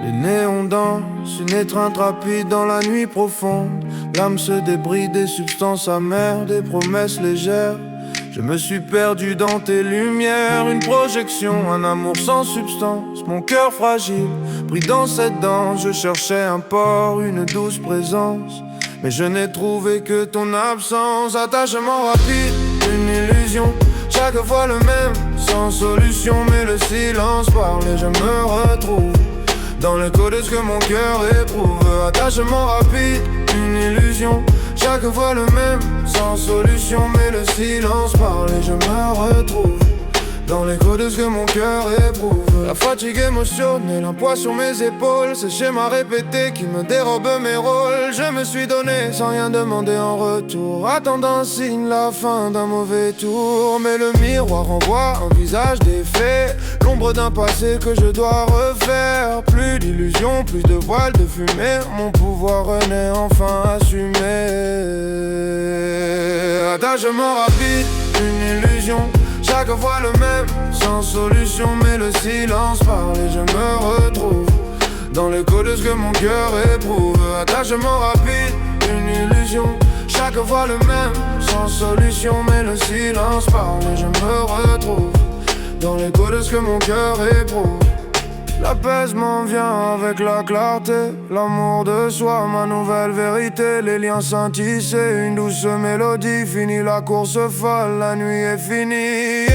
Les néons dansent, une étreinte rapide dans la nuit profonde. L'âme se débride des substances amères, des promesses légères. Je me suis perdu dans tes lumières, une projection, un amour sans substance. Mon cœur fragile, pris dans cette danse. Je cherchais un port, une douce présence, mais je n'ai trouvé que ton absence. Attachement rapide, une illusion, chaque fois le même, sans solution. Mais le silence parle et je me retrouve dans l'écho de ce que mon cœur éprouve. Attachement rapide, une illusion, chaque fois le même, sans solution. Mais le silence parle et je me retrouve dans l'écho de ce que mon cœur éprouve. La fatigue émotionnelle, un poids sur mes épaules, ces schémas répétés qui me dérobent mes rôles. Je me suis donné sans rien demander en retour, attendant un signe, la fin d'un mauvais tour. Mais le miroir renvoie un visage défait, l'ombre d'un passé que je dois refaire. Plus d'illusions, plus de voiles de fumée, mon pouvoir renaît enfin assumé. Attachement rapide, une illusion, chaque fois le même, sans solution. Mais le silence parle et je me retrouve dans l'écho de ce que mon cœur éprouve. Attachement rapide, une illusion, chaque fois le même, sans solution. Mais le silence parle et je me retrouve dans l'écho de ce que mon cœur éprouve. L'apaisement vient avec la clarté, l'amour de soi, ma nouvelle vérité. Les liens scintillés, une douce mélodie. Fini la course folle, la nuit est finie.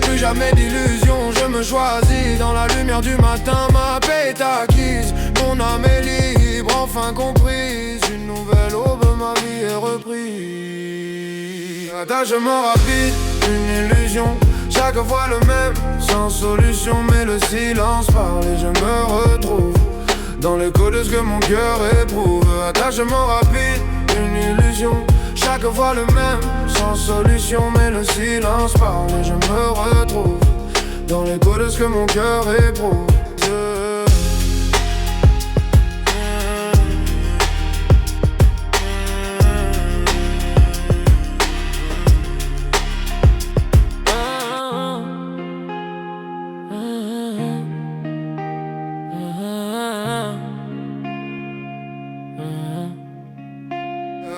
Plus jamais d'illusions, je me choisis. Dans la lumière du matin, ma paix est acquise. Mon âme est libre, enfin comprise. Une nouvelle aube, ma vie est reprise. Attachement rapide, une illusion, chaque fois le même, sans solution. Mais le silence parle et je me retrouve dans l'écho de ce que mon cœur éprouve. Attachement rapide, une illusion, chaque fois le même, sans solution. Mais le silence parle et je me retrouve dans l'écho de ce que mon cœur éprouve.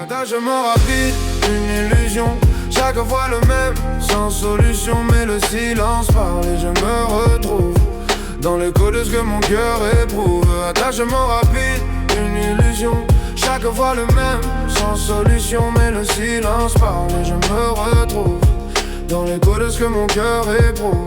Attachement rapide, une illusion, chaque fois le même, sans solution. Mais le silence parle et je me retrouve dans l'écho de ce que mon cœur éprouve. Attachement rapide, une illusion, chaque fois le même, sans solution. Mais le silence parle et je me retrouve dans l'écho de ce que mon cœur éprouve.